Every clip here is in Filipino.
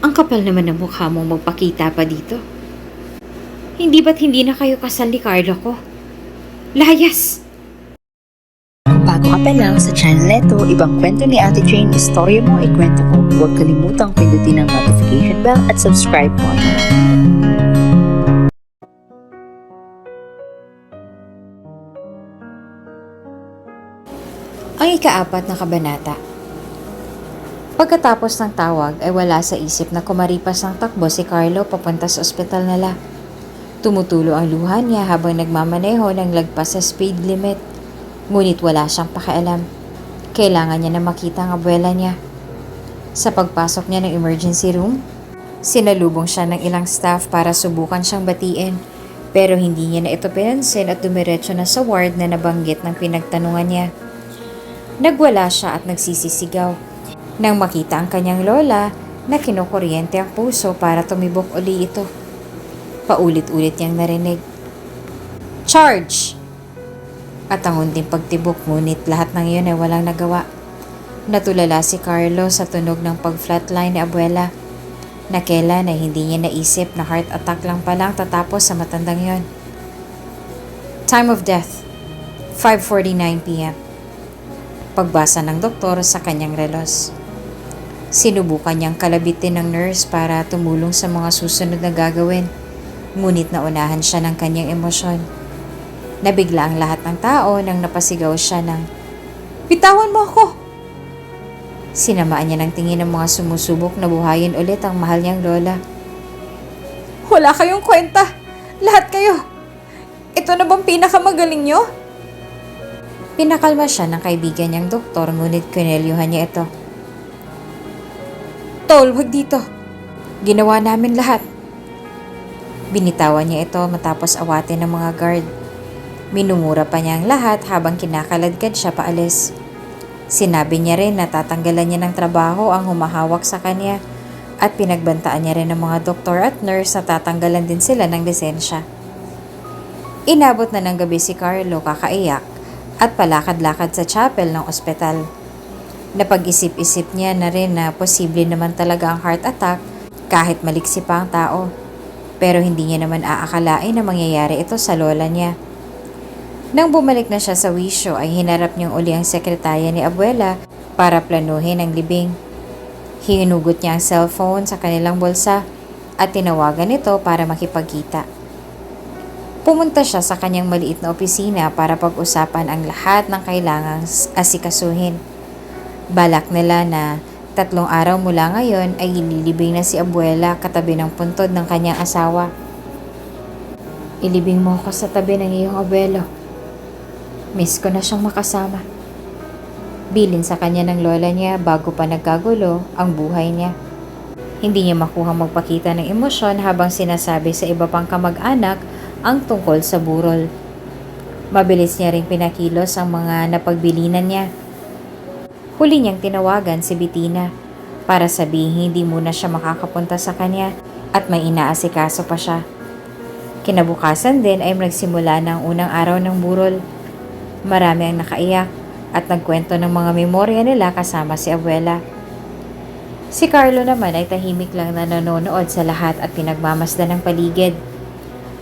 Ang kapal naman ng mukha mong magpakita pa dito. Hindi ba't hindi na kayo kasal ni Carlo ko? Layas! Kung bago ka pa lang sa channel neto, ibang kwento ni Ate Jane, istorya mo, ikwento ko. Huwag kalimutang pindutin ang notification bell at subscribe button. Ang ika-4 na kabanata. Pagkatapos ng tawag ay wala sa isip na kumaripas ng takbo si Carlo papunta sa ospital nila. Tumutulo ang luha niya habang nagmamaneho ng lagpas sa speed limit. Ngunit wala siyang pakialam. Kailangan niya na makita ang abuela niya. Sa pagpasok niya ng emergency room, sinalubong siya ng ilang staff para subukan siyang batiin. Pero hindi niya na ito pinansin at dumiretso na sa ward na nabanggit ng pinagtanungan niya. Nagwala siya at nagsisisigaw. Nang makita ang kanyang lola na kinukuryente ang puso para tumibok uli ito. Paulit-ulit niyang narinig, "Charge!" At ang unting pagtibok, ngunit lahat ng iyon ay walang nagawa. Natulala si Carlo sa tunog ng pag-flatline ni abuela, na kailan ay hindi niya naisip na heart attack lang palang tatapos sa matandang yon. Time of death, 5:49 p.m. Pagbasa ng doktor sa kanyang relos. Sinubukan niyang kalabitin ng nurse para tumulong sa mga susunod na gagawin, ngunit naunahan siya ng kanyang emosyon. Nabigla ang lahat ng tao nang napasigaw siya ng, "Bitawan mo ako!" Sinamaan niya ng tingin ng mga sumusubok na buhayin ulit ang mahal niyang lola. "Wala kayong kwenta! Lahat kayo! Ito na bang pinakamagaling niyo?" Pinakalma siya ng kaibigan niyang doktor, ngunit kinelyuhan niya ito. "Tol, wag dito. Ginawa namin lahat." Binitawan niya ito matapos awatin ng mga guard. Minumura pa niya ang lahat habang kinakaladkad siya paalis. Sinabi niya rin na tatanggalan niya ng trabaho ang humahawak sa kanya at pinagbantaan niya rin ng mga doktor at nurse na tatanggalan din sila ng lisensya. Inabot na ng gabi si Carlo kakaiyak at palakad-lakad sa chapel ng ospital. Napag-isip-isip niya na rin na posible naman talaga ang heart attack kahit maliksi pa ang tao. Pero hindi niya naman aakalain na mangyayari ito sa lola niya. Nang bumalik na siya sa wisyo ay hinarap niyang uli ang sekretarya ni abuela para planuhin ang libing. Hinugot niya ang cellphone sa kanilang bulsa at tinawagan ito para makipagkita. Pumunta siya sa kanyang maliit na opisina para pag-usapan ang lahat ng kailangang asikasuhin. Balak nila na 3 araw mula ngayon ay ililibing na si abuela katabi ng puntod ng kanyang asawa. "Ilibing mo ako sa tabi ng iyong abuelo. Miss ko na siyang makasama." Bilin sa kanya ng lola niya bago pa nagkagulo ang buhay niya. Hindi niya makuhang magpakita ng emosyon habang sinasabi sa iba pang kamag-anak ang tungkol sa burol. Mabilis niya ring pinakilos ang mga napagbilinan niya. Huli niyang tinawagan si Bettina para sabihin hindi muna siya makakapunta sa kanya at may inaasikaso pa siya. Kinabukasan din ay nagsimula ng unang araw ng burol. Marami ang nakaiyak at nagkwento ng mga memorya nila kasama si abuela. Si Carlo naman ay tahimik lang na nanonood sa lahat at pinagmamasdan ng paligid.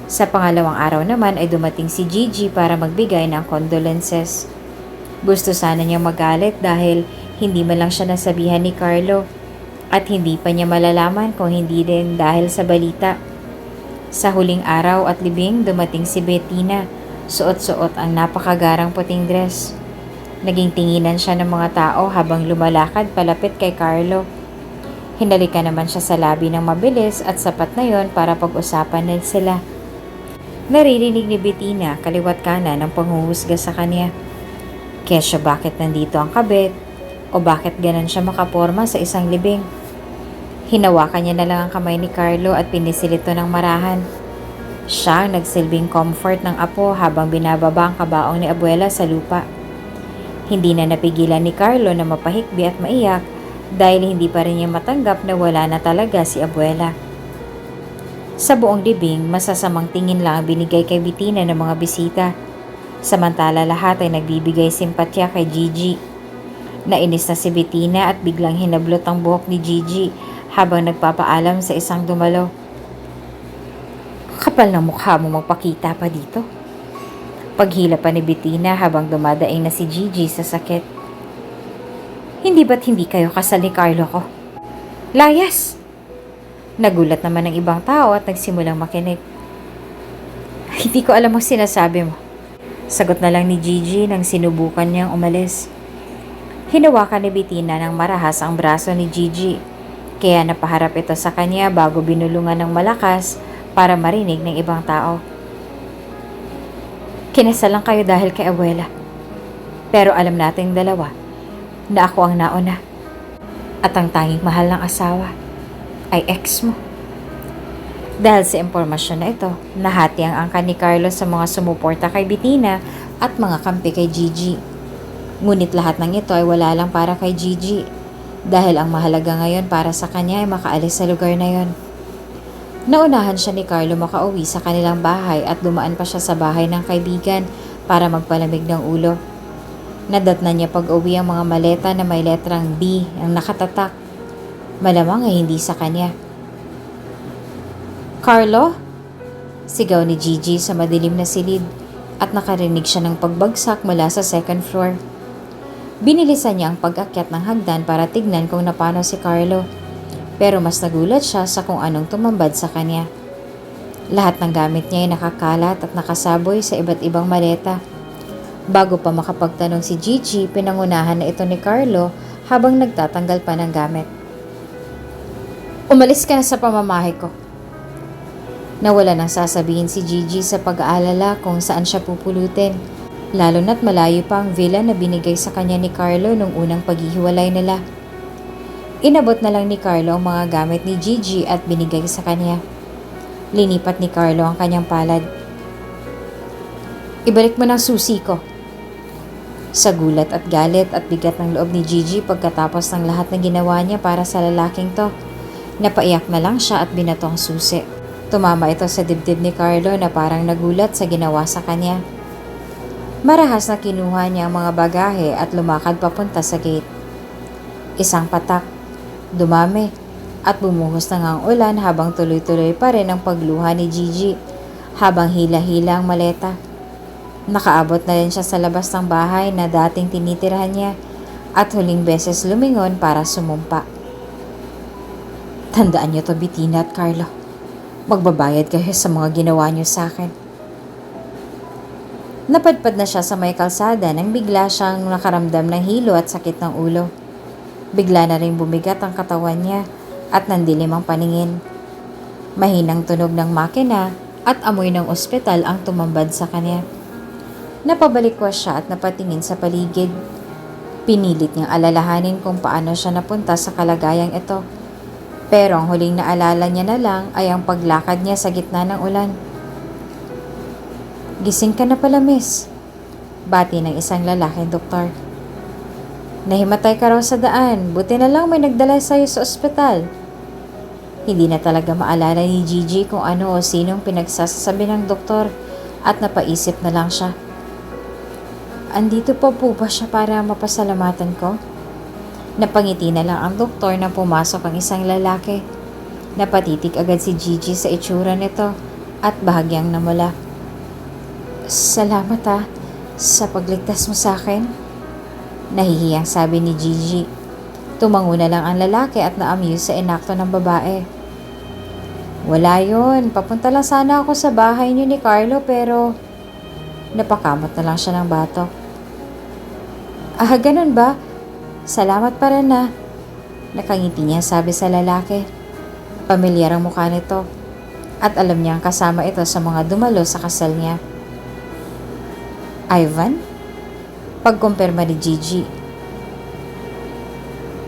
Sa pangalawang araw naman ay dumating si Gigi para magbigay ng condolences. Gusto sana niyang magalit dahil hindi man lang siya nasabihan ni Carlo at hindi pa niya malalaman kung hindi din dahil sa balita. Sa huling araw at libing dumating si Bettina, suot-suot ang napakagarang puting dress. Naging tinginan siya ng mga tao habang lumalakad palapit kay Carlo. Hinalikan naman siya sa labi ng mabilis at sapat na yon para pag-usapan na sila. Naririnig ni Bettina kaliwat kanan ang panghuhusga sa kanya. Kesyo bakit nandito ang kabit o bakit ganon siya makaporma sa isang libing. Hinawakan niya na lang ang kamay ni Carlo at pinisilito ng marahan. Siya ang nagsilbing comfort ng apo habang binababa ang kabaong ni abuela sa lupa. Hindi na napigilan ni Carlo na mapahikbi at maiyak dahil hindi pa rin niya matanggap na wala na talaga si abuela. Sa buong libing, masasamang tingin lang ang binigay kay Bettina ng mga bisita. Samantala lahat ay nagbibigay simpatya kay Gigi. Nainis na si Bettina at biglang hinablot ang buhok ni Gigi habang nagpapaalam sa isang dumalo. Kapal ng mukha mo magpakita pa dito. Paghila pa ni Bettina habang dumadaing na si Gigi sa sakit. Hindi ba't hindi kayo kasal ni Carlo ko? Layas! Nagulat naman ng ibang tao at nagsimulang makinig. Hindi ko alam ang sinasabi mo. Sagot na lang ni Gigi nang sinubukan niyang umalis. Hinawakan ni Bettina ng marahas ang braso ni Gigi, kaya napaharap ito sa kanya bago binulungan ng malakas para marinig ng ibang tao. Kinasal lang kayo dahil kay abuela. Pero alam nating dalawa na ako ang nauna. At ang tanging mahal ng asawa ay ex mo. Dahil sa impormasyon na ito, nahati ang angkan ni Carlos sa mga sumuporta kay Bettina at mga kampi kay Gigi. Ngunit lahat ng ito ay wala lang para kay Gigi, dahil ang mahalaga ngayon para sa kanya ay makaalis sa lugar na yon. Naunahan siya ni Carlo makauwi sa kanilang bahay at dumaan pa siya sa bahay ng kaibigan para magpalamig ng ulo. Nadatnan niya pag-uwi ang mga maleta na may letrang B ang nakatatak. Malamang ay hindi sa kanya. Carlo? Sigaw ni Gigi sa madilim na silid at nakarinig siya ng pagbagsak mula sa second floor. Binilisan niya ang pag-akyat ng hagdan para tignan kung napano si Carlo. Pero mas nagulat siya sa kung anong tumambad sa kanya. Lahat ng gamit niya ay nakakalat at nakasaboy sa iba't ibang maleta. Bago pa makapagtanong si Gigi, pinangunahan na ito ni Carlo habang nagtatanggal pa ng gamit. Umalis ka na sa pamamahay ko. Nawala nang sasabihin si Gigi sa pag-aalala kung saan siya pupulutin, lalo na't malayo pa ang villa na binigay sa kanya ni Carlo nung unang paghihiwalay nila. Inabot na lang ni Carlo ang mga gamit ni Gigi at binigay sa kanya. Linipat ni Carlo ang kanyang palad. Ibalik mo ng susi ko. Sa gulat at galit at bigat ng loob ni Gigi pagkatapos ng lahat na ginawa niya para sa lalaking to, napaiyak na lang siya at binato ang susi. Tumama ito sa dibdib ni Carlo na parang nagulat sa ginawa sa kanya. Marahas na kinuha niya ang mga bagahe at lumakad papunta sa gate. Isang patak, dumami, at bumuhos na nga ang ulan habang tuloy-tuloy pa rin ang pagluha ni Gigi habang hila-hila ang maleta. Nakaabot na rin siya sa labas ng bahay na dating tinitirhan niya at huling beses lumingon para sumumpa. Tandaan niyo to, Bettina at Carlo. Magbabayad kayo sa mga ginawa niyo sa akin. Napadpad na siya sa may kalsada nang bigla siyang nakaramdam ng hilo at sakit ng ulo. Bigla na rin bumigat ang katawan niya at nandilim ang paningin. Mahinang tunog ng makina at amoy ng ospital ang tumambad sa kanya. Napabalikwas siya at napatingin sa paligid. Pinilit niyang alalahanin kung paano siya napunta sa kalagayang ito. Pero ang huling naalala niya na lang ay ang paglakad niya sa gitna ng ulan. Gising ka na pala, miss. Bati ng isang lalaking doktor. Nahimatay ka raw sa daan. Buti na lang may nagdala sa'yo sa ospital. Hindi na talaga maalala ni Gigi kung ano o sinong pinagsasabi ng doktor at napaisip na lang siya. Andito pa po ba siya para mapasalamatan ko? Napangiti na lang ang doktor na pumasok ang isang lalaki. Napatitik agad si Gigi sa itsura nito at bahagyang namula. Salamat sa pagligtas mo sa akin. Nahihiyang sabi ni Gigi. Tumango na lang ang lalaki at na-amuse sa inakto ng babae. Wala yun. Papunta lang sana ako sa bahay niyo ni Carlo pero napakamot na lang siya ng batok. Ganun ba? Salamat pa rin na. Nakangiti niya sabi sa lalaki. Pamilyar ang mukha nito at alam niyang kasama ito sa mga dumalo sa kasal niya. Ivan? Pagkumpirma ni Gigi.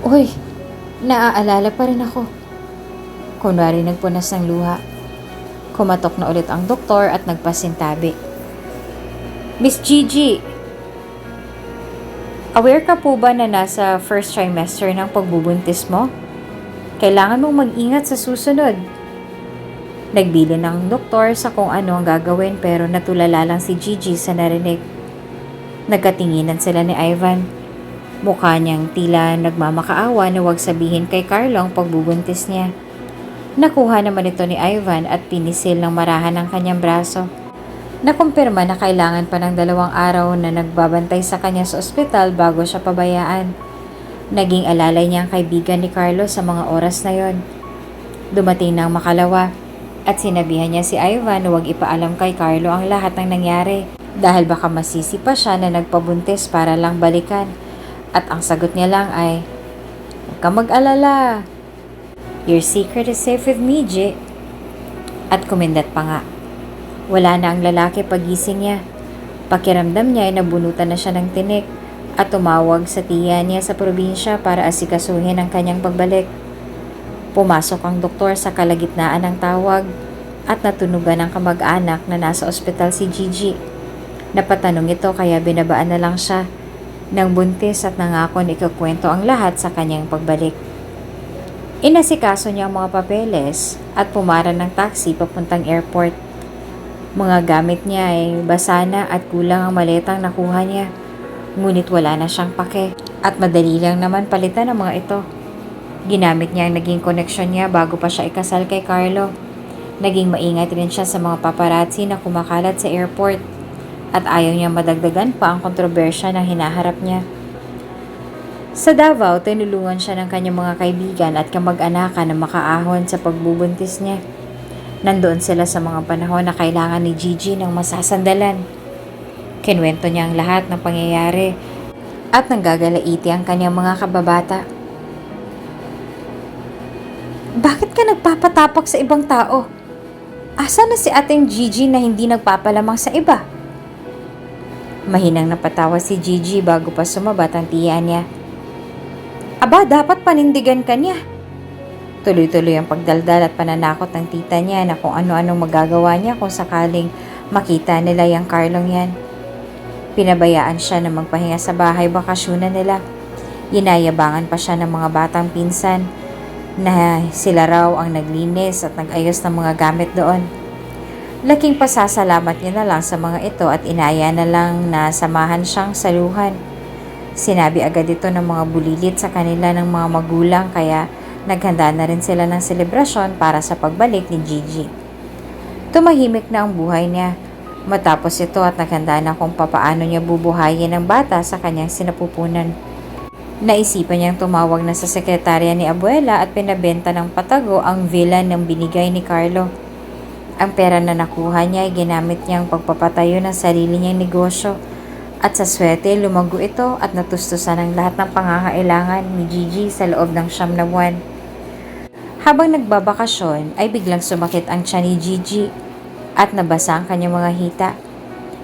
Uy, naaalala pa rin ako. Kunwari nagpunas ng luha. Kumatok na ulit ang doktor at nagpasintabi. Miss Gigi, aware ka po ba na nasa first trimester ng pagbubuntis mo? Kailangan mong mag-ingat sa susunod. Nagbili ng doktor sa kung ano ang gagawin pero natulala lang si Gigi sa narinig. Nagkatinginan sila ni Ivan. Mukha niyang tila nagmamakaawa na huwag sabihin kay Carlo ang pagbubuntis niya. Nakuha naman ito ni Ivan at pinisil ng marahan ang kanyang braso. Nakumpirma na kailangan pa ng 2 araw na nagbabantay sa kanya sa ospital bago siya pabayaan. Naging alalay niya ang kaibigan ni Carlo sa mga oras na yon. Dumating ng makalawa at sinabihan niya si Ivan na huwag ipaalam kay Carlo ang lahat ng nangyari dahil baka masisi pa siya na nagpabuntis para lang balikan. At ang sagot niya lang ay, "Huwag kang mag-alala. Your secret is safe with me, G." At kumindat pa nga. Wala na ang lalaki pagising niya. Pakiramdam niya ay nabunutan na siya ng tinik at tumawag sa tiya niya sa probinsya para asikasuhin ang kanyang pagbalik. Pumasok ang doktor sa kalagitnaan ng tawag at natunugan ng kamag-anak na nasa ospital si Gigi. Napatanong ito kaya binabaan na lang siya ng buntis at nangako na ikukwento ang lahat sa kanyang pagbalik. Inasikaso niya ang mga papeles at pumara ng taxi papuntang airport. Mga gamit niya ay basa na at kulang ang maletang nakuha niya. Ngunit wala na siyang pake at madali lang naman palitan ang mga ito. Ginamit niya ang naging koneksyon niya bago pa siya ikasal kay Carlo. Naging maingat rin siya sa mga paparazzi na kumakalat sa airport at ayaw niya madagdagan pa ang kontrobersya na hinaharap niya. Sa Davao, tinulungan siya ng kanyang mga kaibigan at kamag-anakan na makaahon sa pagbubuntis niya. Nandoon sila sa mga panahon na kailangan ni Gigi ng masasandalan. Kinwento niya ang lahat ng pangyayari at nanggagalaiti ang kanyang mga kababata. "Bakit ka nagpapatapak sa ibang tao? Asa na si ating Gigi na hindi nagpapalamang sa iba?" Mahinang napatawa si Gigi bago pa sumabat ang tiya niya. "Aba, dapat panindigan ka niya." Tuloy-tuloy ang pagdaldal at pananakot ng tita niya na kung ano-anong magagawa niya kung sakaling makita nila yung Carlong yan. Pinabayaan siya na magpahinga sa bahay bakasyonan nila. Inayabangan pa siya ng mga batang pinsan na sila raw ang naglinis at nag-ayos ng mga gamit doon. Laking pasasalamat niya na lang sa mga ito at inaya na lang na samahan siyang saluhan. Sinabi agad ito ng mga bulilit sa kanila ng mga magulang kaya naghanda na rin sila ng selebrasyon para sa pagbalik ni Gigi. Tumahimik na ang buhay niya matapos ito at naghanda na kung papaano niya bubuhayin ang bata sa kanyang sinapupunan. Naisipan niyang tumawag na sa sekretarya ni Abuela at pinabenta ng patago ang villa ng binigay ni Carlo. Ang pera na nakuha niya ay ginamit niyang pagpapatayo ng sarili niyang negosyo at sa swerte lumago ito at natustusan ang lahat ng pangangailangan ni Gigi sa loob ng 9 na buwan. Habang nagbabakasyon ay biglang sumakit ang tiyan ni Gigi at nabasa ang kanyang mga hita.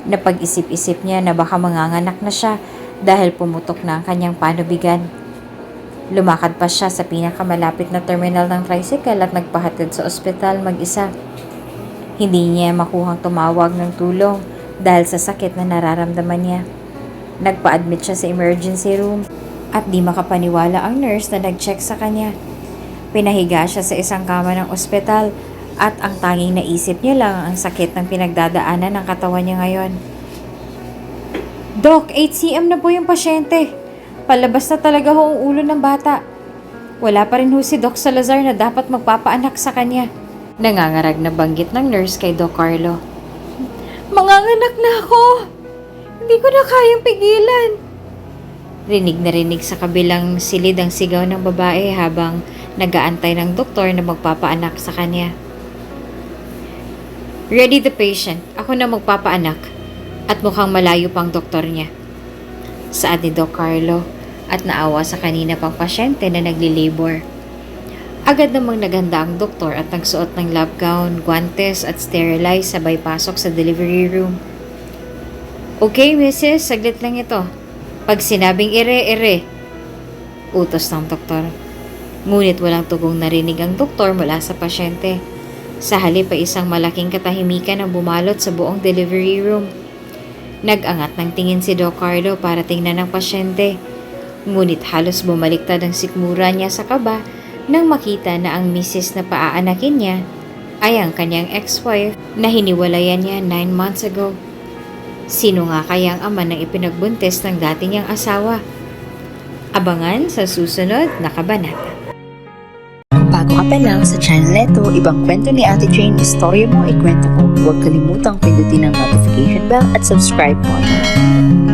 Napag-isip-isip niya na baka manganganak na siya dahil pumutok na ang kanyang panubigan. Lumakad pa siya sa pinakamalapit na terminal ng tricycle at nagpahatid sa ospital mag-isa. Hindi niya makuhang tumawag ng tulong dahil sa sakit na nararamdaman niya. Nagpa-admit siya sa emergency room at di makapaniwala ang nurse na nag-check sa kanya. Pinahiga siya sa isang kama ng ospital at ang tanging naisip niya lang ang sakit ng pinagdadaanan ng katawan niya ngayon. "Doc, 8 cm na po yung pasyente. Palabas na talaga ho ang ulo ng bata. Wala pa rin ho si Doc Salazar na dapat magpapaanak sa kanya." Nangangarag na banggit ng nurse kay Doc Carlo. "Manganganak na ako! Hindi ko na kayang pigilan!" Rinig na rinig sa kabilang silid ang sigaw ng babae habang nag-aantay ng doktor na magpapaanak sa kanya. "Ready the patient. Ako na magpapaanak." At mukhang malayo pang doktor niya. Saad ni Doc Carlo at naawa sa kanina pang pasyente na nagli-labor. Agad namang naghanda ang doktor at nagsuot ng lab gown, guantes at sterilize sabay pasok sa delivery room. "Okay, Mrs. Saglit lang ito. Pag sinabing ire, utos ng doktor. Ngunit walang tugong narinig ang doktor mula sa pasyente. Sa halip ay isang malaking katahimikan ang bumalot sa buong delivery room. Nag-angat ng tingin si Doc Carlo para tingnan ang pasyente. Ngunit halos bumaliktad ang sikmura niya sa kaba nang makita na ang misis na paaanakin niya ay ang kanyang ex-wife na hiniwalayan niya 9 months ago. Sino nga kaya ang ama ng ipinagbuntis ng dati niyang asawa? Abangan sa susunod na kabanata. Kung bago ka pa lang sa channel neto, ibang kwento ni Ate Jane, istorya mo, ikwento ko. Huwag kalimutang pindutin ang notification bell at subscribe button.